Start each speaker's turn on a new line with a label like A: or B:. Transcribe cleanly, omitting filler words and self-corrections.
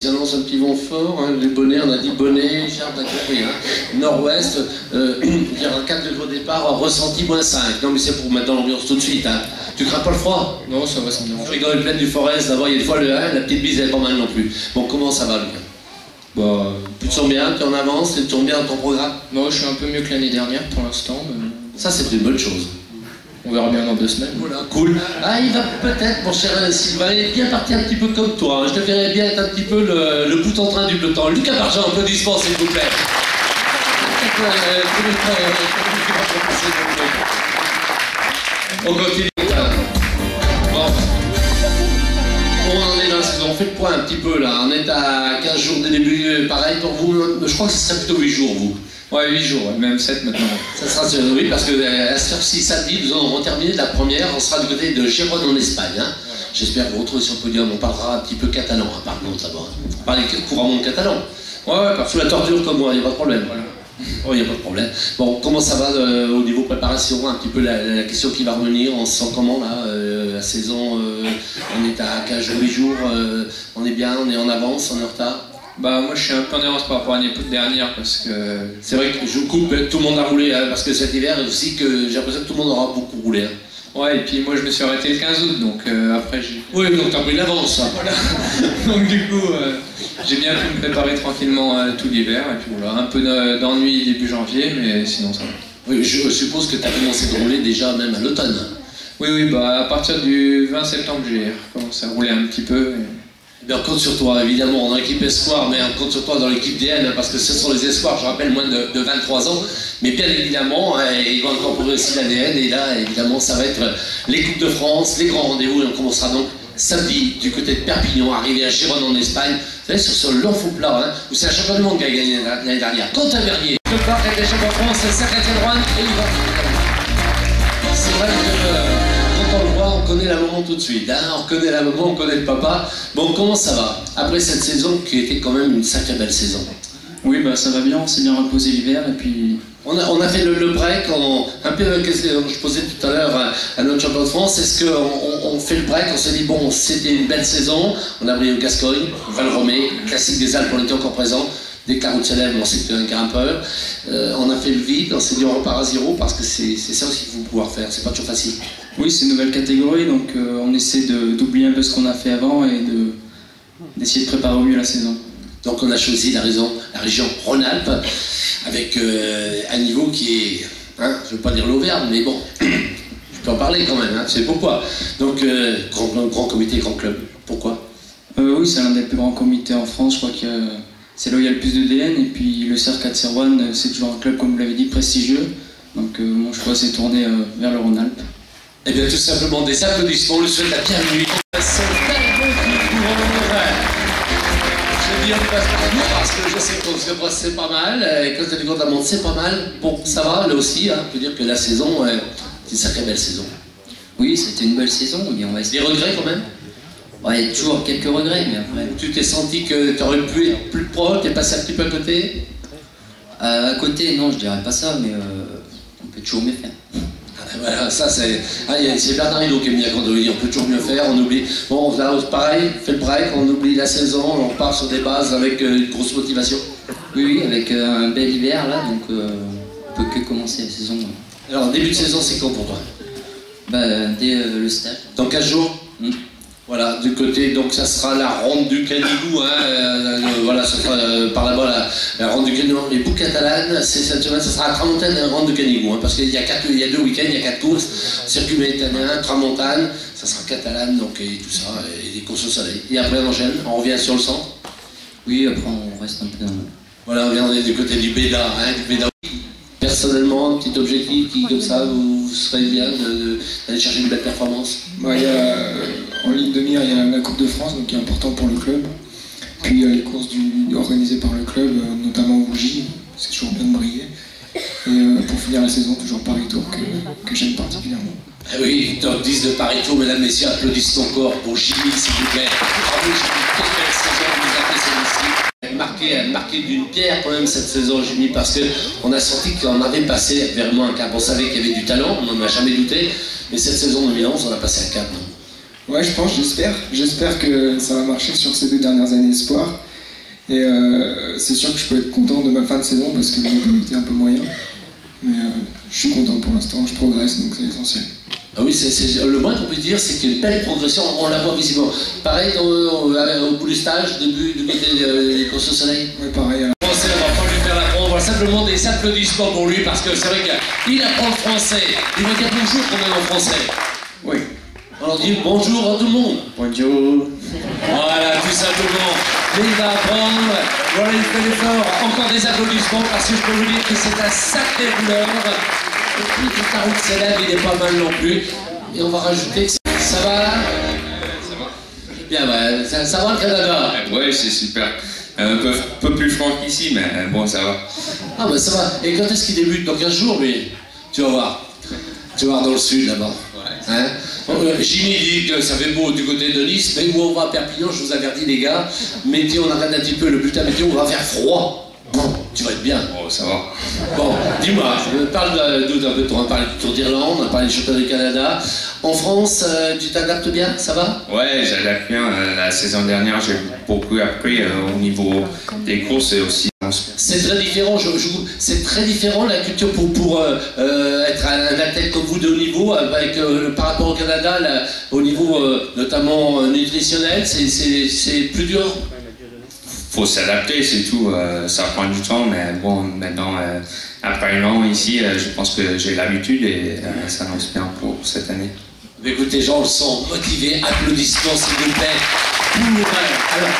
A: Ils annoncent un petit vent fort, hein, les bonnets, on a dit bonnet, Charles, t'as compris, hein. Nord-ouest, il y aura 4 degrés au départ, ressenti -5. Non mais c'est pour mettre dans l'ambiance tout de suite, hein. Tu crains pas le froid?
B: Non, ça va, ça me dérange.
A: Je rigole, plaine du Forest, d'abord il y a des fois la petite bise elle est pas mal non plus. Bon, comment ça va, Lucas?
B: Bah,
A: tu te sens bien, tu es en avance, tu te sens bien dans ton programme?
B: Non, je suis un peu mieux que l'année dernière pour l'instant. Mais...
A: ça c'est une bonne chose.
B: On verra bien dans 2 semaines.
A: Voilà, cool. Ah, il va peut-être, mon cher Sylvain, il est bien parti un petit peu comme toi. Hein. Je te verrais bien être un petit peu le bout en train du peloton. Lucas Bargent, applaudissements s'il vous plaît. On continue. Bon. On en est dans la saison. On fait le point un petit peu là. On est à 15 jours des débuts. Pareil pour vous. Je crois que ce serait plutôt 8 jours, vous.
B: Ouais, 8 jours, même 7 maintenant. Ça
A: sera, oui, parce que à cette heure-ci, samedi, nous aurons terminé la première. On sera du côté de Gérone en Espagne. Hein. Voilà. J'espère vous retrouver sur le podium. On parlera un petit peu catalan, hein, par contre, d'abord. On parle couramment catalan. Ouais, sous la torture comme moi, il n'y a pas de problème. Voilà. Oh, il n'y a pas de problème. Bon, comment ça va au niveau préparation? Un petit peu la question qui va revenir. On se sent comment là? La saison, on est à 15 jours, 8 jours. On est bien, on est en avance, on est en retard?
B: Bah moi je suis un peu en avance par rapport à l'année dernière parce que...
A: c'est vrai que je coupe, tout le monde a roulé, hein, parce que cet hiver aussi que j'ai l'impression que tout le monde aura beaucoup roulé. Hein.
B: Ouais, et puis moi je me suis arrêté le 15 août, donc après j'ai...
A: Oui, donc t'as pris l'avance.
B: Voilà. Donc du coup, j'ai bien pu me préparer tranquillement tout l'hiver, et puis voilà, un peu d'ennui début janvier, mais sinon ça va.
A: Oui, je suppose que t'as commencé de rouler déjà même à l'automne.
B: Oui, bah à partir du 20 septembre j'ai commencé à rouler un petit peu.
A: Mais on compte sur toi, évidemment, dans l'équipe Espoir, mais on compte sur toi dans l'équipe DN, parce que ce sont les Espoirs, je rappelle, moins de 23 ans. Mais bien évidemment, ils vont incorporer aussi l'ADN, et là, évidemment, ça va être les Coupes de France, les grands rendez-vous, et on commencera donc samedi du côté de Perpignan, arrivé à Gérone en Espagne. Vous savez, sur ce long faux plat, hein, où c'est un champion du monde qui a gagné l'année dernière. Quentin Vernier, le parc avec les champions de France, Saint-Étienne-Rouen, et il va. C'est vrai que... quand on le voit, on connaît la maman tout de suite, hein, on connaît la maman, on connaît le papa. Bon, comment ça va? Après cette saison qui était quand même une sacrée belle saison.
C: Oui, bah ça va bien, on s'est bien reposé l'hiver et puis...
A: On a fait le break, un peu question que je posais tout à l'heure à notre champion de France. Est-ce qu'on fait le break, on s'est dit bon, c'était une belle saison, on a brillé au Gascogne, Valromé, classique des Alpes, on était encore présent. Dès que la route s'élève, on sait que tu es un grimpeur. On a fait le vide, on s'est dit on repart à zéro parce que c'est ça aussi qu'il faut pouvoir faire, c'est pas toujours facile.
C: Oui, c'est une nouvelle catégorie, donc on essaie d'oublier un peu ce qu'on a fait avant et d'essayer de préparer au mieux la saison.
A: Donc on a choisi la région Rhône-Alpes avec un niveau qui est, hein, je ne veux pas dire l'Auvergne, mais bon, je peux en parler quand même, hein, tu sais pourquoi. Donc grand comité, grand club, pourquoi?
C: Oui, c'est l'un des plus grands comités en France, je crois que c'est là où il y a le plus de DN, et puis le CERC à Tserouane, c'est toujours un club, comme vous l'avez dit, prestigieux. Donc mon choix s'est tourné vers le Rhône-Alpes.
A: Eh bien tout simplement des applaudissements, on lui souhaite la bienvenue. Je dis on passe par nous parce que je sais qu'on se brosse c'est pas mal, et quand tu as du compte à montre c'est pas mal. Bon, ça va, là aussi, hein, on peut dire que la saison, c'est une sacrée belle saison.
D: Oui, c'était une belle saison, mais on va essayer.
A: Des regrets quand même?
D: Ouais, il y a toujours quelques regrets, mais après...
A: Tu t'es senti que tu aurais pu être plus pro, t'es passé un petit peu à côté?
D: À côté, non, je dirais pas ça, mais on peut toujours mieux faire.
A: Voilà, ça c'est... Ah, c'est Bernard Hinault qui aime bien quand on dit on peut toujours mieux faire, on oublie... Bon, là, pareil, fait le break, on oublie la saison, on part sur des bases avec une grosse motivation.
D: Oui, avec un bel hiver, là, donc on peut que commencer la saison.
A: Alors, début de saison, c'est quand pour toi?
D: Bah, dès le stage.
A: Dans 15 jours? Voilà, du côté, donc ça sera la ronde du Canigou, hein, voilà, ça sera par là-bas la ronde du Canigou, les boucles catalanes, c'est cette semaine, ça sera la Tramontane et la ronde du Canigou, hein, parce qu'il y a 2 week-ends, il y a 4 courses, circuit méditerranéen, Tramontane, ça sera catalane, donc et tout ça, et des courses au soleil. Et après on enchaîne, on revient sur le centre.
D: Oui, après on reste un peu dans...
A: Voilà, on vient du côté du Béda, hein, du Béda. Personnellement, un petit objectif qui, comme ça, vous serez bien d'aller chercher une belle performance?
E: Bah, en ligne de mire, il y a la Coupe de France, donc qui est important pour le club. Puis il y a les courses organisées par le club, notamment au J, c'est toujours bien de briller. Et pour finir la saison, toujours Paris Tour, que j'aime particulièrement.
A: Ah oui, top 10 de Paris Tour, mesdames, messieurs, applaudissez encore pour Jimmy, s'il vous plaît. Bravo Jimmy, quelle belle saison vous avez celle-ci. Elle marqué d'une pierre quand même cette saison, Jimmy, parce qu'on a senti qu'on avait passé vers moins un cap. On savait qu'il y avait du talent, on n'en a jamais douté, mais cette saison 2011, on a passé un cap.
E: Ouais, je pense, j'espère que ça va marcher sur ces 2 dernières années espoir. Et c'est sûr que je peux être content de ma fin de saison parce que j'ai été un peu moyen. Mais je suis content pour l'instant, je progresse, donc c'est l'essentiel.
A: Ah oui, le moins qu'on puisse dire, c'est qu'il y a une belle progression, on la voit visiblement. Pareil au bout du stage, du côté des courses au soleil.
E: Oui, pareil.
A: On va pas lui faire l'apprendre, on va simplement des applaudissements pour lui parce que c'est vrai qu'il apprend le français. Il va dire bonjour quand même en français.
C: Oui.
A: Alors dit bonjour à tout le monde.
C: Bonjour.
A: Voilà, tout simplement. Mais il va apprendre. Voilà, il fait l'effort. Encore des applaudissements parce que je peux vous dire que c'est un sacré rouleur. Et puis toute la route s'élève, il est pas mal non plus. Et on va rajouter que ça va là.
F: Ça va.
A: Bien, ouais, ça va le Canada.
F: Ouais, c'est super. Un peu plus franc qu'ici, mais bon, ça va.
A: Ah bah ça va. Et quand est-ce qu'il débute? Dans 15 jours, lui? Tu vas voir. Tu vas voir dans le sud là-bas. Hein? Jimmy dit que ça fait beau du côté de Nice, mais où on va à Perpignan, je vous avertis les gars, météo, on arrête un petit peu le bulletin météo, on va faire froid. Bon, tu vas être bien.
F: Oh, ça va.
A: Bon, dis-moi, parle on a parlé du Tour d'Irlande, on a parlé du Championnat du Canada. En France, tu t'adaptes bien, ça va?
F: Ouais, j'adapte bien. La saison dernière, j'ai beaucoup appris au niveau des courses et aussi.
A: C'est très différent, c'est très différent la culture pour être un athlète comme vous de haut niveau, avec, par rapport au Canada, là, au niveau notamment nutritionnel, c'est plus dur.
F: Faut s'adapter, c'est tout. Ça prend du temps, mais bon, maintenant, après un an ici, je pense que j'ai l'habitude et ça annonce bien pour cette année.
A: Écoutez, les gens le sont motivés, applaudissements s'il vous plaît. Alors,